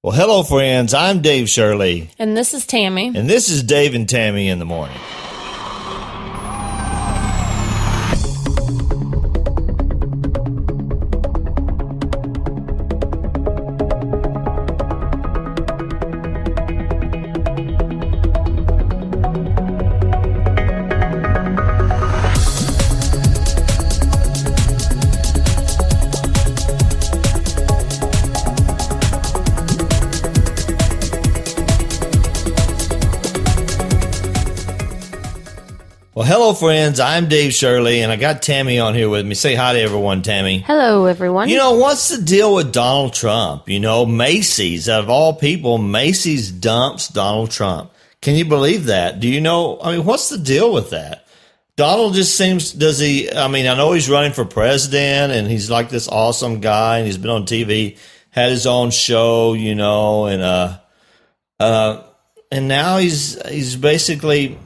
Well, hello, friends. I'm Dave Shirley. And this is Tammy. And this is Dave and Tammy in the morning. Well, hello, friends. I'm Dave Shirley, and I got Tammy on here with me. Say hi to everyone, Tammy. Hello, everyone. You know, what's the deal with Donald Trump? You know, Macy's, out of all people, Macy's dumps Donald Trump. Can you believe that? Do you know? I mean, what's the deal with that? Donald just seems, I know he's running for president, and he's like this awesome guy, and he's been on TV, had his own show, you know, and now he's basically...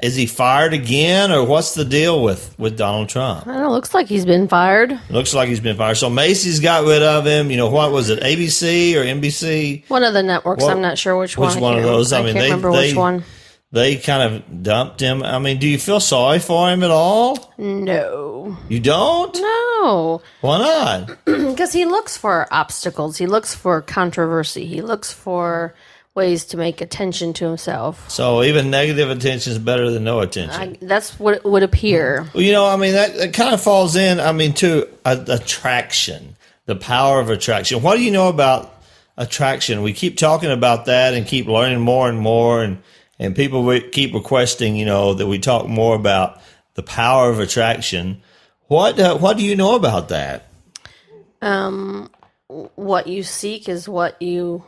Is he fired again, or what's the deal with Donald Trump? I don't know, it looks like he's been fired. Looks like he's been fired. So Macy's got rid of him. You know, what was it, ABC or NBC? One of the networks. I'm not sure which one. Which one of those? I can't remember which one. They kind of dumped him. I mean, do you feel sorry for him at all? No. You don't? No. Why not? Because he looks for obstacles. He looks for controversy. He looks for ways to make attention to himself. So even negative attention is better than no attention. That's what it would appear. Well, you know, I mean, that kind of falls in, to attraction, the power of attraction. What do you know about attraction? We keep talking about that and keep learning more and more, and people keep requesting, you know, that we talk more about the power of attraction. What do you know about that? What you seek is what you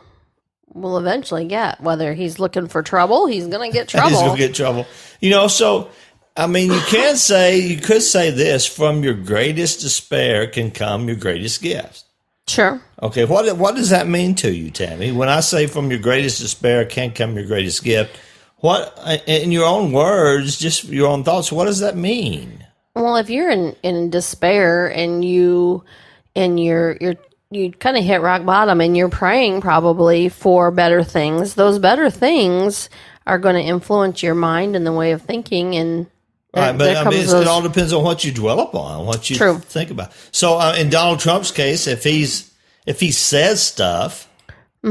will eventually get. Whether he's looking for trouble, he's going to get trouble. He's going to get trouble. You know, so, I mean, you could say this, from your greatest despair can come your greatest gift. Sure. Okay, what does that mean to you, Tammy? When I say from your greatest despair can come your greatest gift, what, in your own words, just your own thoughts, what does that mean? Well, if you're in despair and you kind of hit rock bottom and you're praying probably for better things, those better things are going to influence your mind and the way of thinking. And right, but I mean, it all depends on what you dwell upon, what you think about. So in Donald Trump's case, if he says stuff, I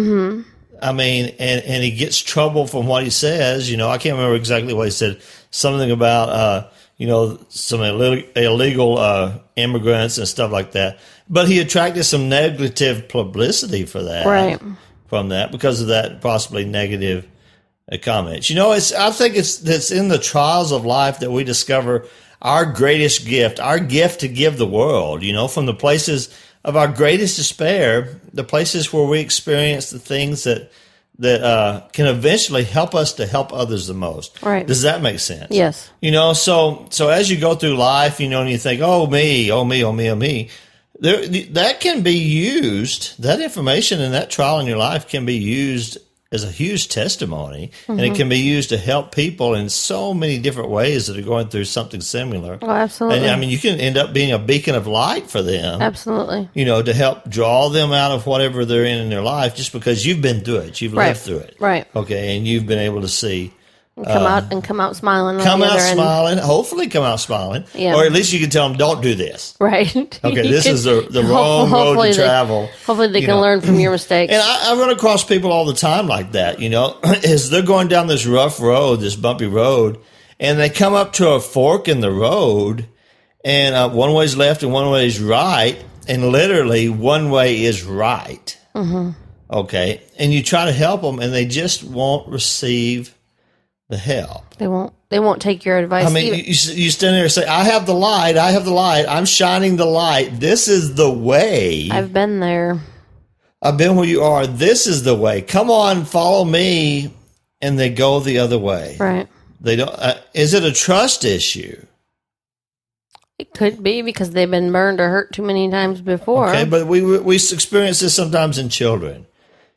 mean, and he gets trouble from what he says, you know, I can't remember exactly what he said, something about, you know, some illegal immigrants and stuff like that. But he attracted some negative publicity for that, right? From that, because of that possibly negative comments. You know, I think it's in the trials of life that we discover our greatest gift, our gift to give the world. You know, from the places of our greatest despair, the places where we experience the things that can eventually help us to help others the most. Right. Does that make sense? Yes. You know, so as you go through life, you know, and you think, oh me, oh me, oh me, oh me. That can be used, that information and that trial in your life can be used as a huge testimony, and it can be used to help people in so many different ways that are going through something similar. Oh, absolutely. And I mean, you can end up being a beacon of light for them. Absolutely. You know, to help draw them out of whatever they're in their life, just because you've been through it, you've lived through it. Right. Okay, and you've been able to see. Come out smiling. Come out smiling. Hopefully come out smiling. Yeah. Or at least you can tell them, don't do this. Right. Okay, this is the wrong road to travel. Hopefully they can learn from your mistakes. And I run across people all the time like that, you know, as they're going down this rough road, this bumpy road, and they come up to a fork in the road, and one way's left and one way's right, and literally one way is right. Mm-hmm. Okay, and you try to help them, and they just won't receive the help. They won't take your advice. I mean, you stand there and say, I have the light, I'm shining the light, this is the way. I've been there. I've been where you are, this is the way, come on, follow me, and they go the other way. Right. They don't. Is it a trust issue? It could be, because they've been burned or hurt too many times before. Okay, but we experience this sometimes in children.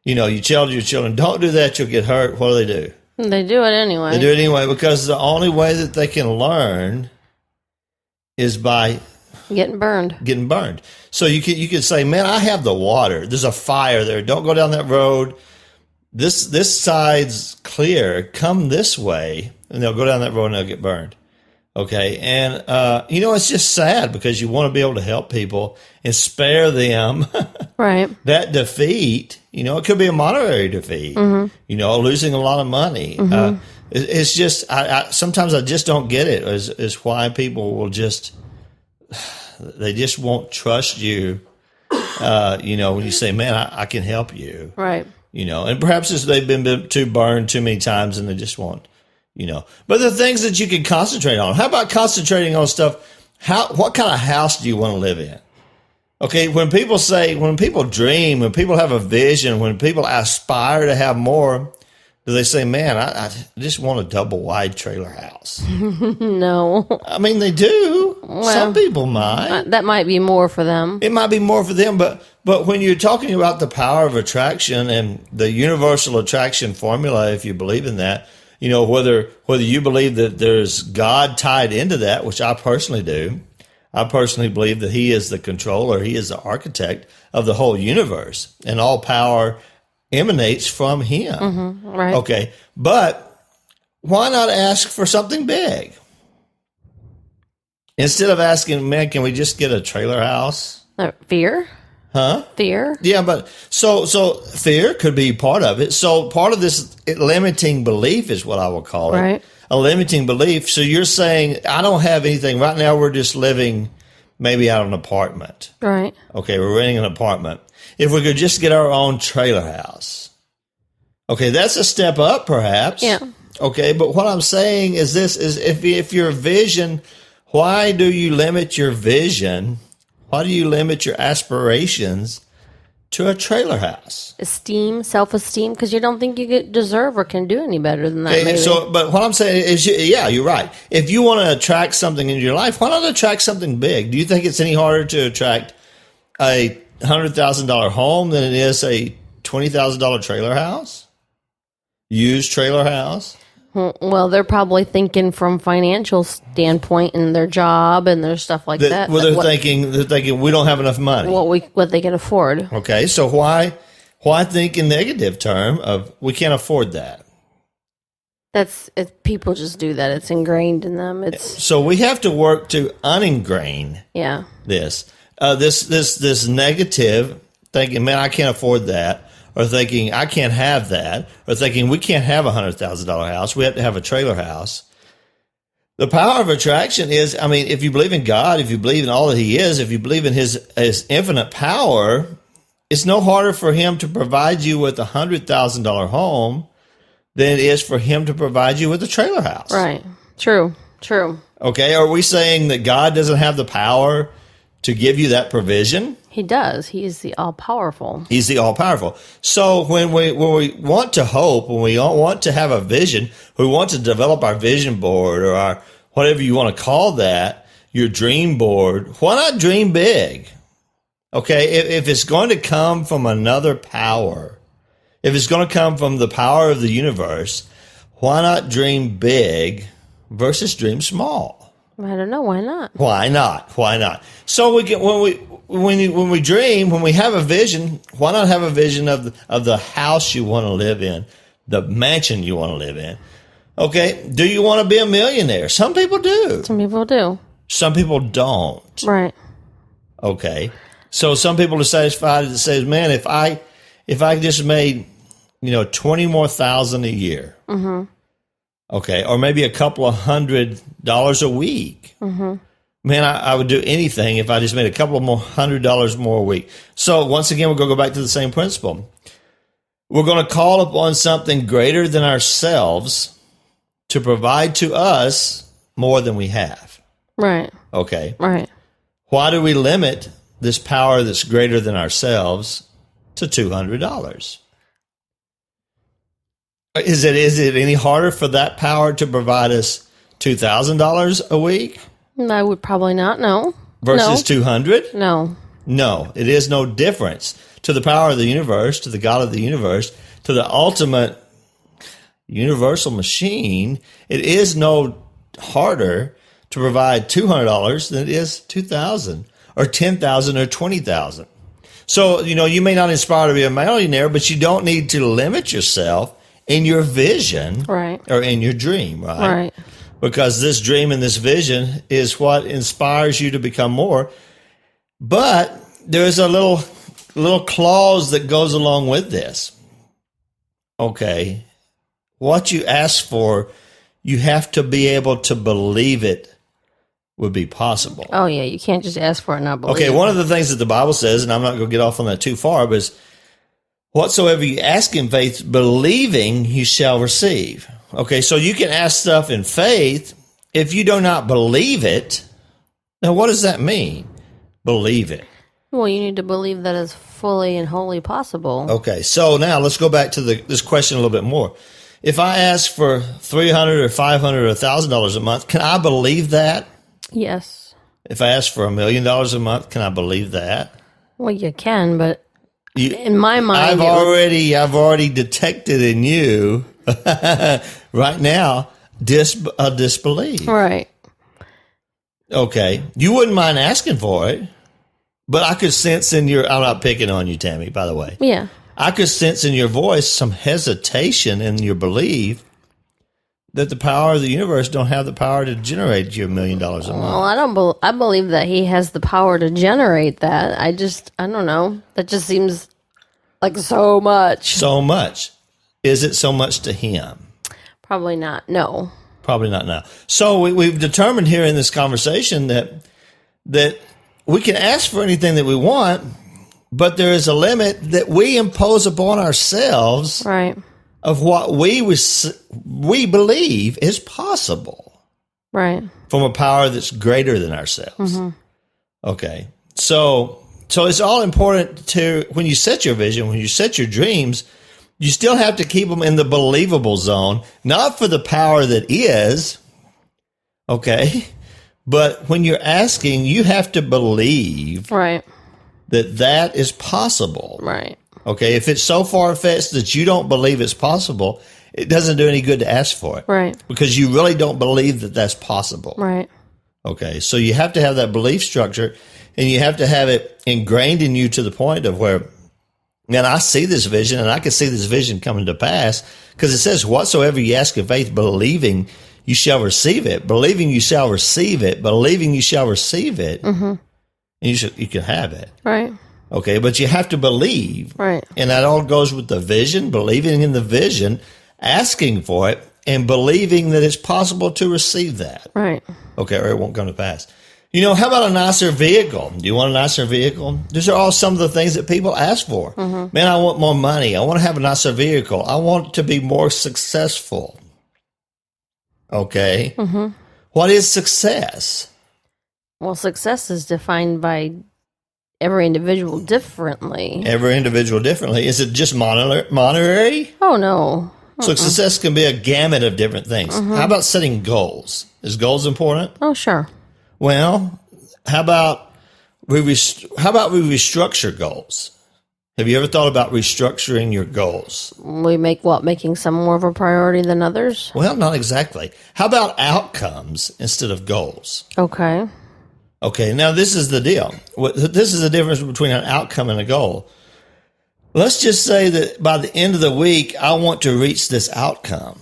You know, you tell your children, don't do that, you'll get hurt. What do? They do it anyway. They do it anyway, because the only way that they can learn is by Getting burned. So you could say, man, I have the water. There's a fire there. Don't go down that road. This side's clear. Come this way. And they'll go down that road and they'll get burned. Okay. And, it's just sad because you want to be able to help people and spare them right. that defeat. It could be a monetary defeat, losing a lot of money. It's just, sometimes I just don't get it is why people will they just won't trust you, when you say, man, I can help you. Right. And perhaps they've been too burned too many times and they just won't, But the things that you can concentrate on. How about concentrating on stuff? What kind of house do you want to live in? Okay, when people dream, when people have a vision, when people aspire to have more, do they say, man, I just want a double wide trailer house? No. I mean, they do. Well, some people might. That might be more for them. It might be more for them, but when you're talking about the power of attraction and the universal attraction formula, if you believe in that, whether you believe that there's God tied into that, which I personally do. I personally believe that he is the controller. He is the architect of the whole universe, and all power emanates from him. Mm-hmm, right. Okay. But why not ask for something big? Instead of asking, man, can we just get a trailer house? Fear? Huh? Fear? Yeah, but so fear could be part of it. So part of this limiting belief is what I will call it. Right. A limiting belief. So you're saying, I don't have anything. Right now we're just living maybe out of an apartment. Right. Okay, we're renting an apartment. If we could just get our own trailer house. Okay, that's a step up perhaps. Yeah. Okay, but what I'm saying is this, is if your vision, why do you limit your vision? Why do you limit your aspirations to a trailer house? Self-esteem, because you don't think you deserve or can do any better than that. Okay, but what I'm saying is, you're right. If you want to attract something into your life, why not attract something big? Do you think it's any harder to attract a $100,000 home than it is a $20,000 trailer house? Used trailer house? Well, they're probably thinking from financial standpoint and their job and their stuff like that. Well, they're thinking we don't have enough money. What they can afford. Okay, so why think in negative term of we can't afford that? People just do that. It's ingrained in them. So we have to work to uningrain. Yeah. This negative thinking, man, I can't afford that. Or thinking, I can't have that. Or thinking, we can't have a $100,000 house. We have to have a trailer house. The power of attraction is, if you believe in God, if you believe in all that he is, if you believe in his infinite power, it's no harder for him to provide you with a $100,000 home than it is for him to provide you with a trailer house. Right. True. Okay, are we saying that God doesn't have the power to give you that provision? He does. He's the all-powerful. He's the all-powerful. So when we want to hope, when we want to have a vision, we want to develop our vision board or our whatever you want to call that, your dream board, why not dream big? Okay, if it's going to come from another power, if it's going to come from the power of the universe, why not dream big versus dream small? I don't know. Why not? Why not? So when we dream, when we have a vision, why not have a vision of the house you want to live in, the mansion you want to live in? Okay, do you want to be a millionaire? Some people do. Some people do. Some people don't. Right. Okay, so some people are satisfied that says, man, if I just made $20,000 more a year. Mm-hmm. Okay, or maybe a couple of $100 a week. Mm-hmm. Man, I would do anything if I just made a couple of more $100 more a week. So once again, we're going to go back to the same principle. We're going to call upon something greater than ourselves to provide to us more than we have. Right. Okay. Right. Why do we limit this power that's greater than ourselves to $200? Is it any harder for that power to provide us $2,000 a week? I would probably not. No. Versus 200? No. No, it is no difference. To the power of the universe, to the God of the universe, to the ultimate universal machine, it is no harder to provide $200 than it is $2,000 or $10,000 or $20,000. So, you may not inspire to be a millionaire, but you don't need to limit yourself in your vision or in your dream, right? Because this dream and this vision is what inspires you to become more. But there's a little clause that goes along with this. Okay. What you ask for, you have to be able to believe it would be possible. Oh, yeah. You can't just ask for it and not believe it. Okay, one of the things that the Bible says, and I'm not going to get off on that too far, but is whatsoever you ask in faith, believing you shall receive. Okay, so you can ask stuff in faith. If you do not believe it, now what does that mean? Believe it. Well, you need to believe that it's fully and wholly possible. Okay, so now let's go back to this question a little bit more. If I ask for $300 or $500 or $1,000 a month, can I believe that? Yes. If I ask for $1 million a month, can I believe that? Well, you can, but in my mind, I've already detected in you right now disbelief. Right. Okay, you wouldn't mind asking for it, but I could sense in your. I'm not picking on you, Tammy. By the way, yeah, I could sense in your voice some hesitation in your belief that the power of the universe don't have the power to generate you $1 million a month. Well, I believe that he has the power to generate that. I don't know. That just seems like so much. So much. Is it so much to him? Probably not. No. Probably not now. So we've determined here in this conversation that we can ask for anything that we want, but there is a limit that we impose upon ourselves. Right. Of what we believe is possible. Right. From a power that's greater than ourselves. Mm-hmm. Okay. So it's all important to, when you set your vision, when you set your dreams, you still have to keep them in the believable zone, not for the power that is, okay, but when you're asking, you have to believe that is possible. Right. Okay, if it's so far-fetched that you don't believe it's possible, it doesn't do any good to ask for it. Right. Because you really don't believe that that's possible. Right. Okay, so you have to have that belief structure, and you have to have it ingrained in you to the point of where, man, I see this vision, and I can see this vision coming to pass, because it says, whatsoever you ask in faith, believing, you shall receive it. Believing you shall receive it. Believing you shall receive it. Mm-hmm. And you can have it. Right. Okay, but you have to believe. Right. And that all goes with the vision, believing in the vision, asking for it, and believing that it's possible to receive that. Right. Okay, or it won't come to pass. How about a nicer vehicle? Do you want a nicer vehicle? These are all some of the things that people ask for. Mm-hmm. Man, I want more money. I want to have a nicer vehicle. I want to be more successful. Okay. Mm-hmm. What is success? Well, success is defined by every individual differently. Every individual differently. Is it just monetary? Oh, no. So success can be a gamut of different things. Mm-hmm. How about setting goals? Is goals important? Oh, sure. Well, how about we restructure goals? Have you ever thought about restructuring your goals? We making some more of a priority than others? Well, not exactly. How about outcomes instead of goals? Okay. Okay, now this is the deal. This is the difference between an outcome and a goal. Let's just say that by the end of the week, I want to reach this outcome.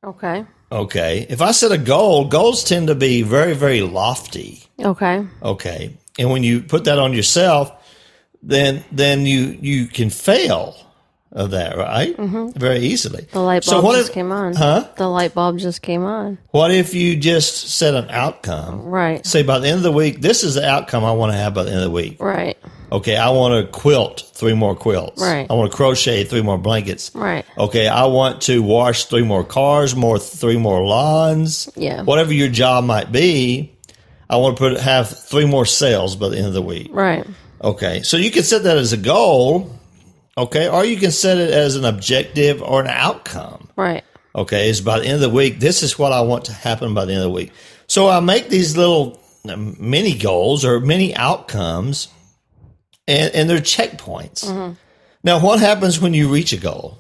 Okay. Okay. If I set a goal, goals tend to be very, very lofty. Okay. Okay. And when you put that on yourself, then you can fail of that, right? Mm-hmm. Very easily. The light bulb just came on. Huh? The light bulb just came on. What if you just set an outcome? Right. Say by the end of the week, this is the outcome I want to have by the end of the week. Right. Okay, I want to quilt 3 more quilts. Right. I want to crochet 3 more blankets. Right. Okay, I want to wash 3 more cars, 3 more lawns. Yeah. Whatever your job might be, I want to have 3 more sales by the end of the week. Right. Okay, so you can set that as a goal, okay, or you can set it as an objective or an outcome. Right. Okay, it's by the end of the week, this is what I want to happen by the end of the week. So I make these little mini goals or mini outcomes, and they're checkpoints. Mm-hmm. Now, what happens when you reach a goal?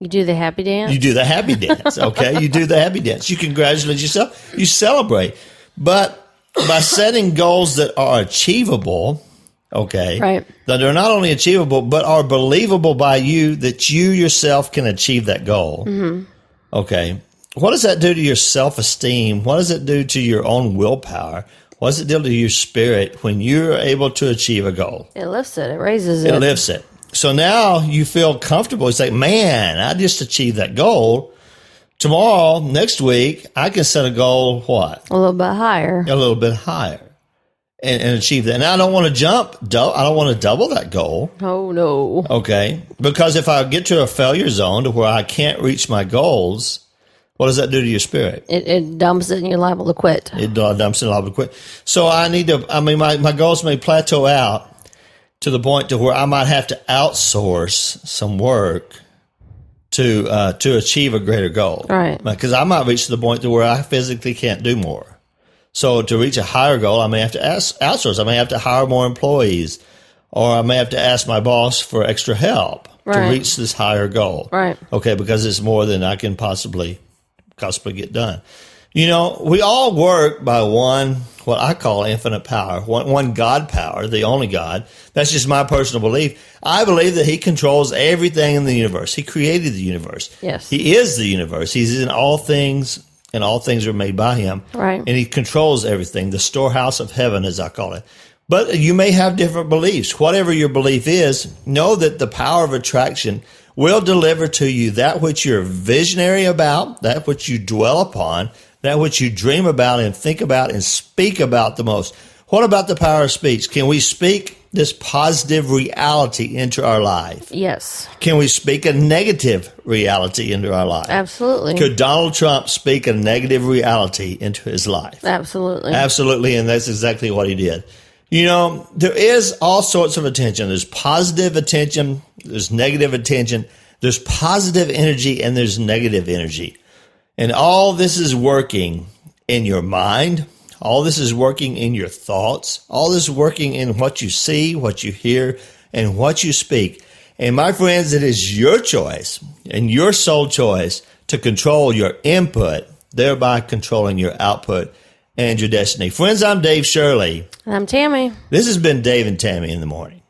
You do the happy dance? You do the happy dance, okay? You do the happy dance. You congratulate yourself. You celebrate. But by setting goals that are achievable, okay, right, that are not only achievable, but are believable by you, that you yourself can achieve that goal, okay, what does that do to your self-esteem? What does it do to your own willpower? What does it do to your spirit when you're able to achieve a goal? It lifts it. It raises it. It lifts it. So now you feel comfortable. It's like, man, I just achieved that goal. Tomorrow, next week, I can set a goal, what? A little bit higher. A little bit higher. And achieve that. Now, I don't want to jump. I don't want to double that goal. Oh, no. Okay. Because if I get to a failure zone to where I can't reach my goals, what does that do to your spirit? It dumps it and you're liable to quit. It dumps it and liable to quit. So my goals may plateau out to the point to where I might have to outsource some work to achieve a greater goal. Right. Because I might reach to the point to where I physically can't do more. So to reach a higher goal, I may have to outsource. I may have to hire more employees, or I may have to ask my boss for extra help to reach this higher goal. Right. Okay, because it's more than I can possibly get done. You know, we all work by one, what I call infinite power, one God power, the only God. That's just my personal belief. I believe that he controls everything in the universe. He created the universe. Yes. He is the universe. He's in all things, and all things are made by him. Right. And he controls everything, the storehouse of heaven, as I call it. But you may have different beliefs. Whatever your belief is, know that the power of attraction will deliver to you that which you're visionary about, that which you dwell upon, that which you dream about and think about and speak about the most. What about the power of speech? Can we speak this positive reality into our life? Yes. Can we speak a negative reality into our life? Absolutely. Could Donald Trump speak a negative reality into his life? Absolutely. Absolutely, and that's exactly what he did. You know, there is all sorts of attention. There's positive attention, there's negative attention, there's positive energy, and there's negative energy. And all this is working in your mind. All this is working in your thoughts. All this is working in what you see, what you hear, and what you speak. And my friends, it is your choice and your sole choice to control your input, thereby controlling your output and your destiny. Friends, I'm Dave Shirley. And I'm Tammy. This has been Dave and Tammy in the Morning.